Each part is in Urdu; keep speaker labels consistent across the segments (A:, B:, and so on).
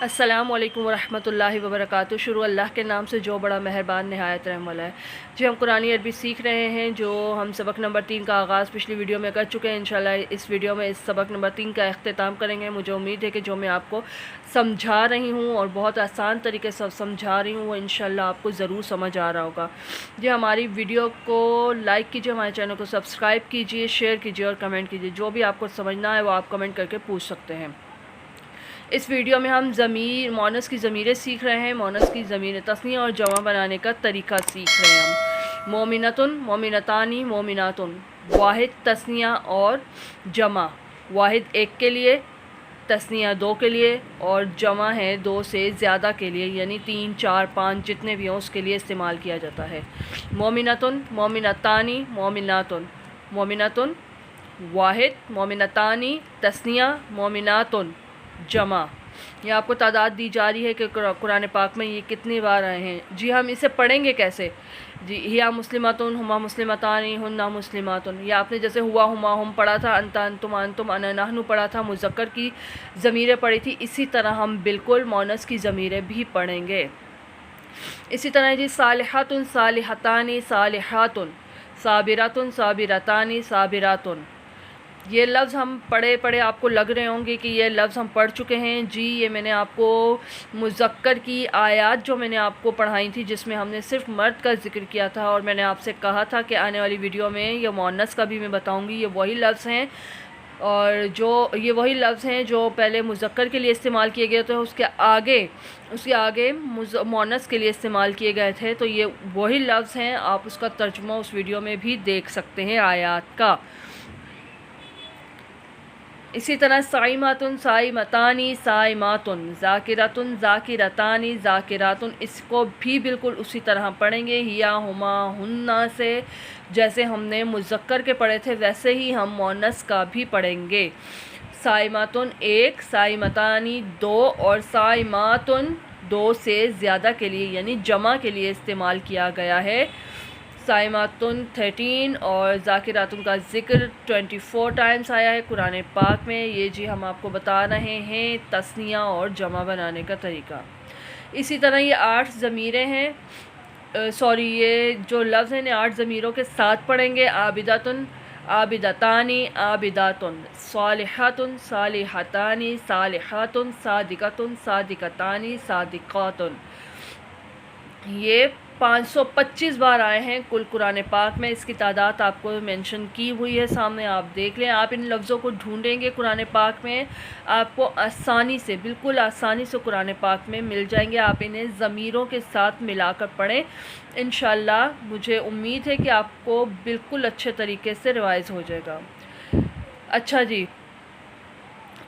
A: السلام علیکم ورحمۃ اللہ وبرکاتہ۔ شروع اللہ کے نام سے جو بڑا مہربان نہایت رحم والا ہے۔ جی ہم قرآن عربی سیکھ رہے ہیں، جو ہم سبق نمبر 3 کا آغاز پچھلی ویڈیو میں کر چکے ہیں۔ انشاءاللہ اس ویڈیو میں اس سبق نمبر 3 کا اختتام کریں گے۔ مجھے امید ہے کہ جو میں آپ کو سمجھا رہی ہوں اور بہت آسان طریقے سے سمجھا رہی ہوں وہ انشاءاللہ آپ کو ضرور سمجھ آ رہا ہوگا۔ جی ہماری ویڈیو کو لائک کیجیے، ہمارے چینل کو سبسکرائب کیجیے، شیئر کیجیے اور کمنٹ کیجیے۔ جو بھی آپ کو سمجھنا ہے وہ آپ کمنٹ کر کے پوچھ سکتے ہیں۔ اس ویڈیو میں ہم مؤنث کی ضمیریں سیکھ رہے ہیں، مؤنث کی ضمیر تثنیہ اور جمع بنانے کا طریقہ سیکھ رہے ہیں ہم۔ مومنتن، مومنتانی، مومناتن، واحد تثنیہ اور جمع، واحد ایک کے لیے، تثنیہ دو کے لیے اور جمع ہے دو سے زیادہ کے لیے، یعنی 3 4 5 جتنے بھی ہوں اس کے لیے استعمال کیا جاتا ہے۔ مومنتن، مومنتانی، مومناتن، مومنتن واحد، مومنتانی تثنیہ، مومناتن جمع۔ یہ آپ کو تعداد دی جا رہی ہے کہ قرآن پاک میں یہ کتنی بار آئے ہیں۔ جی ہم اسے پڑھیں گے کیسے؟ جی ہیا مسلماتن، ہما مسلمتانی، ہننا مسلماتن۔ یہ آپ نے جیسے ہوا، ہما، ہم پڑھا تھا، انتا، انتم، انتم، انا، نحن پڑھا تھا، مذکر کی ضمیریں پڑھی تھی، اسی طرح ہم بالکل مؤنث کی ضمیریں بھی پڑھیں گے۔ اسی طرح جی صالحاتن، صالحتانی، صالحاتن، صابراتن، صابرتانی، صابراتن۔ یہ لفظ ہم پڑھے آپ کو لگ رہے ہوں گے کہ یہ لفظ ہم پڑھ چکے ہیں۔ جی یہ میں نے آپ کو مذکر کی آیات جو میں نے آپ کو پڑھائی تھی، جس میں ہم نے صرف مرد کا ذکر کیا تھا، اور میں نے آپ سے کہا تھا کہ آنے والی ویڈیو میں یہ مؤنث کا بھی میں بتاؤں گی۔ یہ وہی لفظ ہیں اور یہ وہی لفظ ہیں جو پہلے مذکر کے لیے استعمال کیے گئے تھے، اس کے آگے مؤنث کے لیے استعمال کیے گئے تھے، تو یہ وہی لفظ ہیں۔ آپ اس کا ترجمہ اس ویڈیو میں بھی دیکھ سکتے ہیں آیات کا۔ اسی طرح صائماتن، صائمتانی، صائماتن، ذاکراتن، ذاکرتانی، ذاکراتن، اس کو بھی بالکل اسی طرح پڑھیں گے، ہیا، ہما، ہننا سے جیسے ہم نے مذکر کے پڑھے تھے ویسے ہی ہم مؤنث کا بھی پڑھیں گے۔ صائماتن ایک، صائمتانی دو اور صائماتن دو سے زیادہ کے لیے یعنی جمع کے لیے استعمال کیا گیا ہے۔ صائماتن 13 اور ذاکراتن کا ذکر 24 ٹائمز آیا ہے قرآن پاک میں۔ یہ جی ہم آپ کو بتا رہے ہیں تثنیہ اور جمع بنانے کا طریقہ۔ اسی طرح یہ 8 ضمیریں ہیں، یہ جو لفظ ہیں 8 ضمیروں کے ساتھ پڑھیں گے۔ عابداتن، عابدتانی، عابداتن، صالحاتن، صالحتانی، صالحاتن، صادقاتن، صادقتانی، صادقاتن۔ یہ 525 بار آئے ہیں کل قرآن پاک میں۔ اس کی تعداد آپ کو مینشن کی ہوئی ہے سامنے، آپ دیکھ لیں۔ آپ ان لفظوں کو ڈھونڈیں گے قرآن پاک میں، آپ کو آسانی سے، بالکل آسانی سے قرآن پاک میں مل جائیں گے۔ آپ انہیں ضمیروں کے ساتھ ملا کر پڑھیں، انشاءاللہ مجھے امید ہے کہ آپ کو بالکل اچھے طریقے سے ریوائز ہو جائے گا۔ اچھا جی،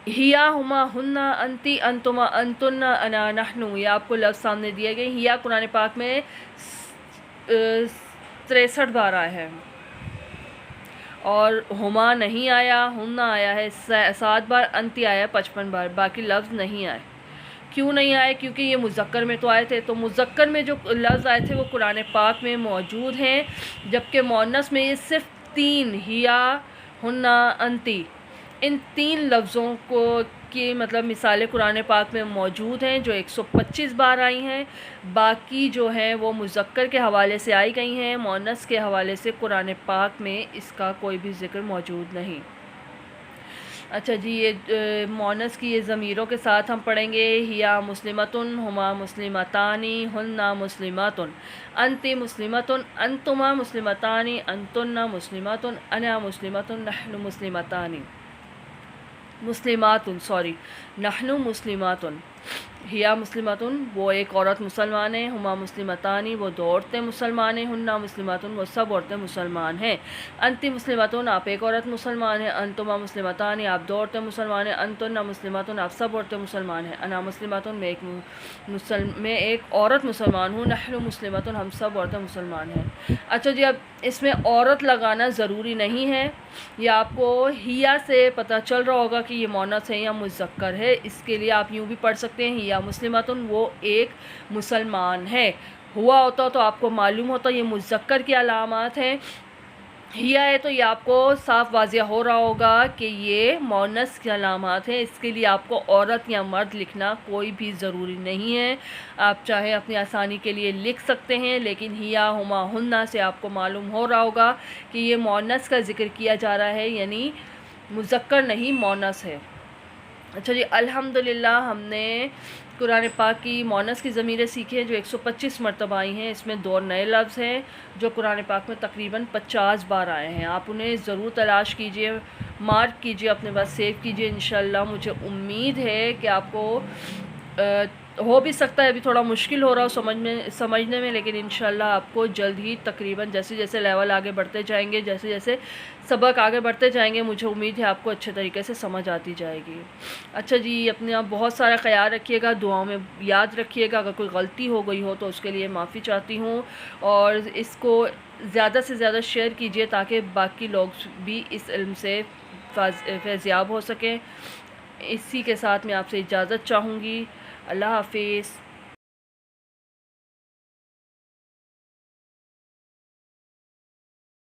A: ہیا، ہما، ہننا، انتی، انتما، انتن، انا، نحن، یہ آپ کو لفظ سامنے دیے گئے۔ ہیا قرآن پاک میں 63 بار آیا ہے اور ہما نہیں آیا، ہننا آیا ہے 7 بار، انتی آیا 55 بار، باقی لفظ نہیں آئے۔ کیوں نہیں آئے؟ کیونکہ یہ مذکر میں تو آئے تھے، تو مذکر میں جو لفظ آئے تھے وہ قرآن پاک میں موجود ہیں، جبکہ مؤنث میں یہ صرف 3 ہیا، ہننا، انتی، ان 3 لفظوں کی مثالیں قرآن پاک میں موجود ہیں جو 125 بار آئی ہیں۔ باقی جو ہیں وہ مذکر کے حوالے سے آئی گئی ہیں، مؤنث کے حوالے سے قرآن پاک میں اس کا کوئی بھی ذکر موجود نہیں۔ اچھا جی، یہ مؤنث کی یہ ضمیروں کے ساتھ ہم پڑھیں گے۔ ہیا مسلمتن، ہما مسلمتانی، ہننا مسلماتن، انتی مسلمتن، انتما مسلمتانی، انتن مسلماتن، انا مسلمتن، نحن مسلمتانی، نحن مسلماتن۔ ہیا مسلماتن وہ ایک عورت مسلمان ہے، ہما مسلمتانی وہ 2 عورتیں مسلمان ہیں، ہننا مسلماتن وہ سب عورتیں مسلمان ہیں، انتی مسلماتن آپ ایک عورت مسلمان ہیں، انتما مسلمتانی آپ 2 عورتیں مسلمان ہیں، انتن مسلماتن آپ سب عورتیں مسلمان ہیں، انا مسلماتن میں ایک عورت مسلمان ہوں، نحن مسلماتن ہم سب عورتیں مسلمان ہیں۔ اچھا جی، اب اس میں عورت لگانا ضروری نہیں ہے، یہ آپ کو ہیا سے پتہ چل رہا ہوگا کہ یہ مؤنث ہے یا مذکر ہے۔ اس کے لیے آپ یوں بھی پڑھ سکتے ہیں، ہیا مسلماتن وہ ایک مسلمان ہے۔ ہوا ہوتا تو آپ کو معلوم ہوتا یہ مذکر کی علامات ہیں، ہیا ہے تو یہ آپ کو صاف واضح ہو رہا ہوگا کہ یہ مونس کے علامات ہیں. اس کے لیے آپ کو عورت یا مرد لکھنا کوئی بھی ضروری نہیں ہے. آپ چاہے اپنی آسانی کے لیے لکھ سکتے ہیں، لیکن ہیا ہما ہننا سے آپ کو معلوم ہو رہا ہوگا کہ یہ مونس کا ذکر کیا جا رہا ہے، یعنی مذکر نہیں مونس ہے. اچھا جی، الحمدللہ ہم نے قرآن پاک کی مونس کی ضمیریں سیکھی ہیں جو 125 مرتبہ آئی ہیں. اس میں 2 نئے لفظ ہیں جو قرآن پاک میں تقریباً 50 بار آئے ہیں. آپ انہیں ضرور تلاش کیجئے، مارک کیجئے، اپنے پاس سیو کیجئے. انشاءاللہ مجھے امید ہے کہ آپ کو ہو بھی سکتا ہے ابھی تھوڑا مشکل ہو رہا ہو سمجھنے میں، لیکن انشاءاللہ آپ کو جلد ہی تقریباً جیسے جیسے لیول آگے بڑھتے جائیں گے، جیسے جیسے سبق آگے بڑھتے جائیں گے، مجھے امید ہے آپ کو اچھے طریقے سے سمجھ آتی جائے گی. اچھا جی، اپنے آپ بہت سارا خیال رکھیے گا، دعاؤں میں یاد رکھیے گا. اگر کوئی غلطی ہو گئی ہو تو اس کے لیے معافی چاہتی ہوں، اور اس کو زیادہ سے زیادہ شیئر کیجئے تاکہ باقی لوگ بھی اس علم سے فیضیاب ہو سکیں. اسی کے ساتھ میں آپ سے اجازت چاہوں گی. اللہ حافظ.